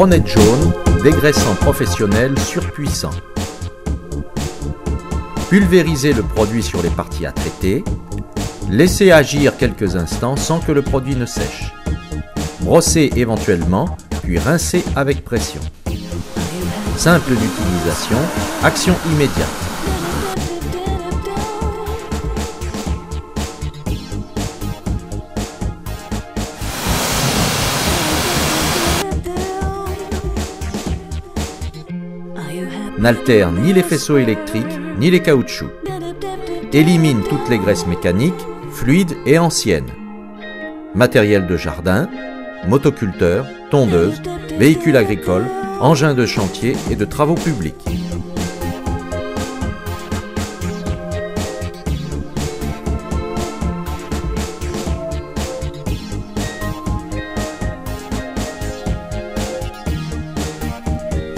Pronet jaune, dégraissant professionnel surpuissant. Pulvérisez le produit sur les parties à traiter. Laissez agir quelques instants sans que le produit ne sèche. Brossez éventuellement, puis rincez avec pression. Simple d'utilisation, action immédiate. N'altère ni les faisceaux électriques ni les caoutchoucs. Élimine toutes les graisses mécaniques, fluides et anciennes. Matériel de jardin, motoculteur, tondeuse, véhicules agricoles, engins de chantier et de travaux publics.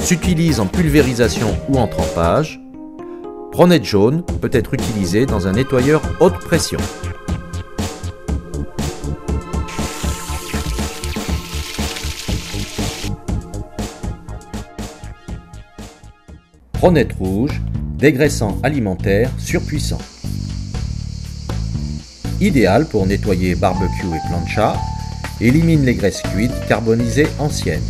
S'utilise en pulvérisation ou en trempage. Pronet jaune peut être utilisé dans un nettoyeur haute pression. Pronet rouge, dégraissant alimentaire surpuissant. Idéal pour nettoyer barbecue et plancha, élimine les graisses cuites carbonisées anciennes.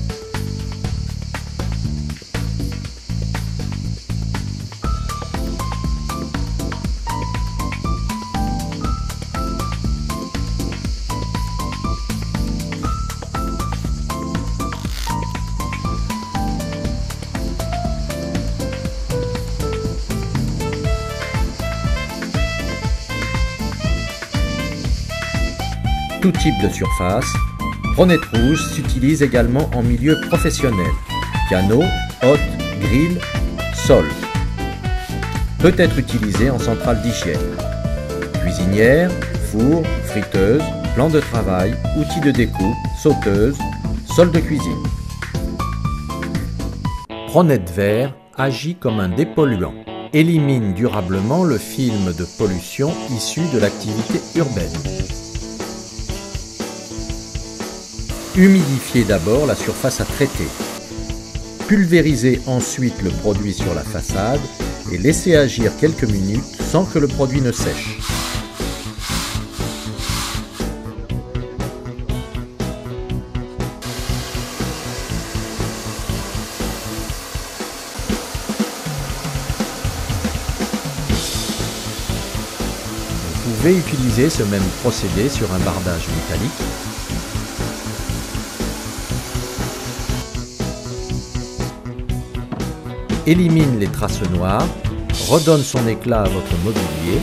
Tout type de surface, Pronet rouge s'utilise également en milieu professionnel, piano, hotte, grill, sol. Peut être utilisé en centrale d'hygiène, cuisinière, four, friteuse, plan de travail, outils de découpe, sauteuse, sol de cuisine. Pronet vert agit comme un dépolluant, élimine durablement le film de pollution issu de l'activité urbaine. Humidifiez d'abord la surface à traiter. Pulvérisez ensuite le produit sur la façade et laissez agir quelques minutes sans que le produit ne sèche. Vous pouvez utiliser ce même procédé sur un bardage métallique. Élimine les traces noires, redonne son éclat à votre mobilier.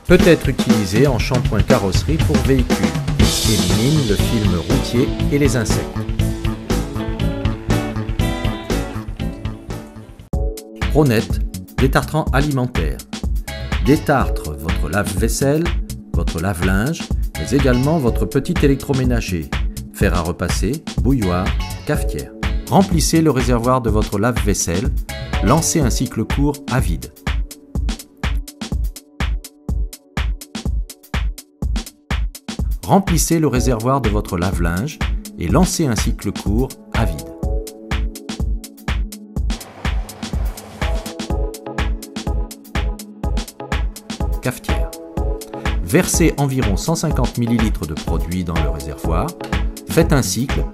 Peut être utilisé en shampoing carrosserie pour véhicules. Élimine le film routier et les insectes. Pronet, détartrant alimentaire. Détartre votre lave-vaisselle, votre lave-linge, mais également votre petit électroménager, fer à repasser, bouilloire, cafetière. Remplissez le réservoir de votre lave-vaisselle, lancez un cycle court à vide. Remplissez le réservoir de votre lave-linge et lancez un cycle court à vide. Cafetière. Versez environ 150 ml de produit dans le réservoir, faites un cycle,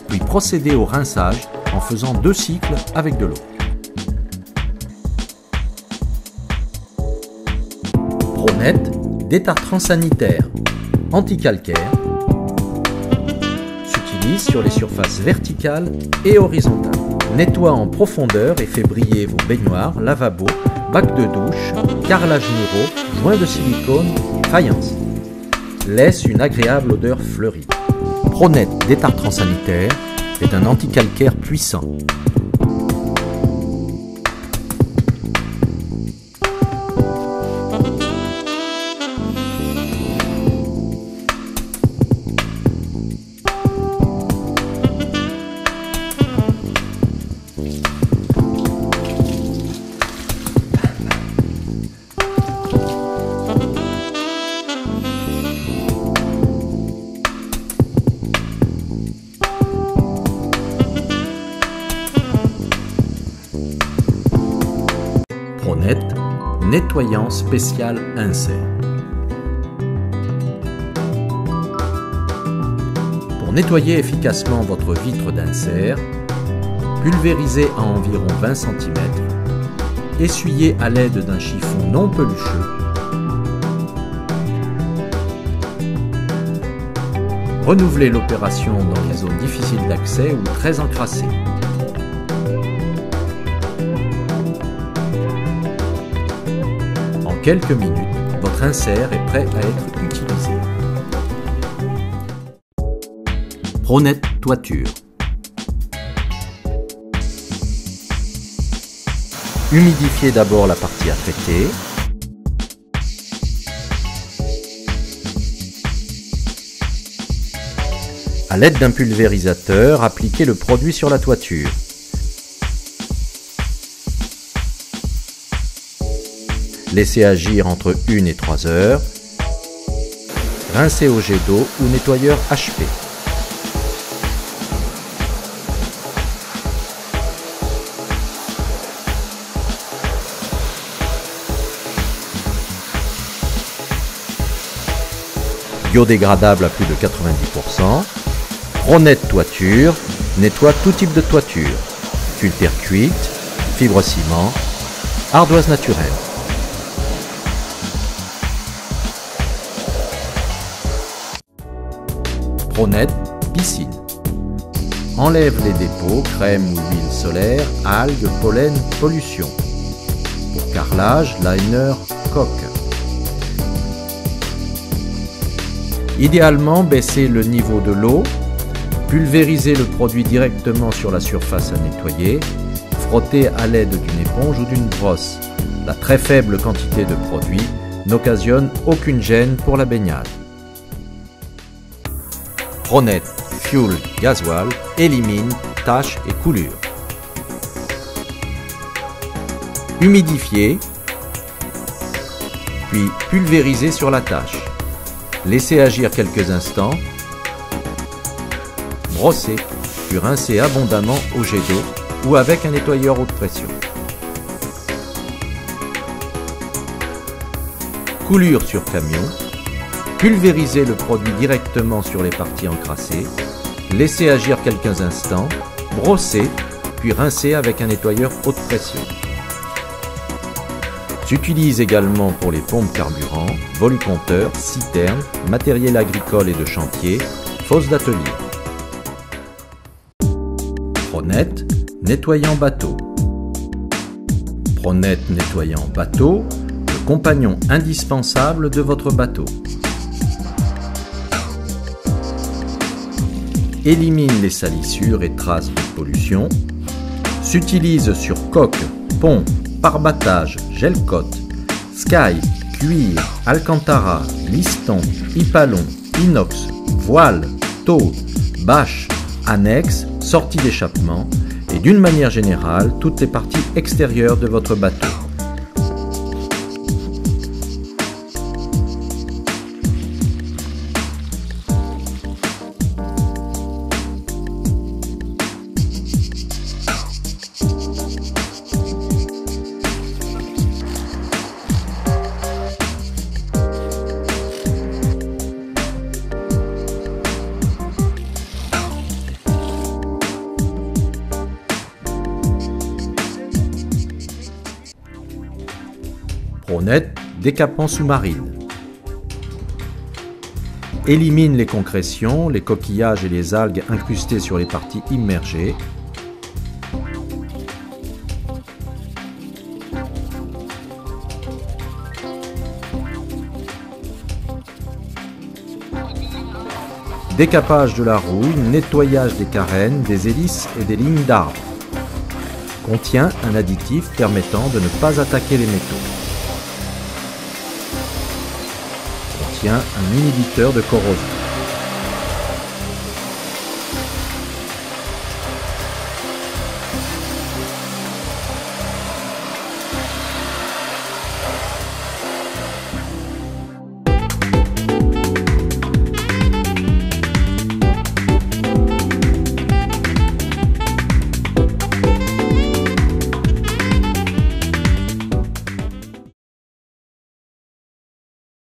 puis procédez au rinçage en faisant 2 cycles avec de l'eau. Pronet, détartrant sanitaire, anticalcaire, s'utilise sur les surfaces verticales et horizontales. Nettoie en profondeur et fait briller vos baignoires, lavabos, bacs de douche, carrelages muraux, joints de silicone, faïence. Laisse une agréable odeur fleurie. Pronet détartrant sanitaire est un anticalcaire puissant. nettoyant spécial insert. Pour nettoyer efficacement votre vitre d'insert, pulvérisez à environ 20 cm, essuyez à l'aide d'un chiffon non pelucheux, renouvelez l'opération dans les zones difficiles d'accès ou très encrassées. En quelques minutes, votre insert est prêt à être utilisé. Pronet toiture. Humidifiez d'abord la partie à traiter. À l'aide d'un pulvérisateur, appliquez le produit sur la toiture. Laissez agir entre 1 et 3 heures. Rincez au jet d'eau ou nettoyeur HP. Biodégradable à plus de 90%. Pronet toiture nettoie tout type de toiture. Tuile terre cuite, fibre ciment, ardoise naturelle. Pronet piscine. Enlève les dépôts, crème ou huile solaire, algues, pollen, pollution. Pour carrelage, liner, coque. Idéalement, baissez le niveau de l'eau, pulvérisez le produit directement sur la surface à nettoyer, frottez à l'aide d'une éponge ou d'une brosse. La très faible quantité de produit n'occasionne aucune gêne pour la baignade. Pronet Fuel Gasoil élimine taches et coulures. Humidifiez, puis pulvérisez sur la tache. Laissez agir quelques instants, brossez, puis rincez abondamment au jet d'eau ou avec un nettoyeur haute pression. Coulure sur camion, pulvérisez le produit directement sur les parties encrassées, laissez agir quelques instants, brossez, puis rincez avec un nettoyeur haute pression. S'utilise également pour les pompes carburant, volucompteurs, citernes, matériel agricole et de chantier, fosses d'atelier. Pronet nettoyant bateau. Pronet nettoyant bateau, le compagnon indispensable de votre bateau. Élimine les salissures et traces de pollution. S'utilise sur coque, pont, pare-battage, gel-cote, sky, cuir, alcantara, liston, hypalon, inox, voile, taux, bâche, annexe, sortie d'échappement et d'une manière générale toutes les parties extérieures de votre bateau. Pronet décapant sous-marine. Élimine les concrétions, les coquillages et les algues incrustées sur les parties immergées. Décapage de la rouille, nettoyage des carènes, des hélices et des lignes d'arbres. Contient un additif permettant de ne pas attaquer les métaux. Contient un inhibiteur de corrosion.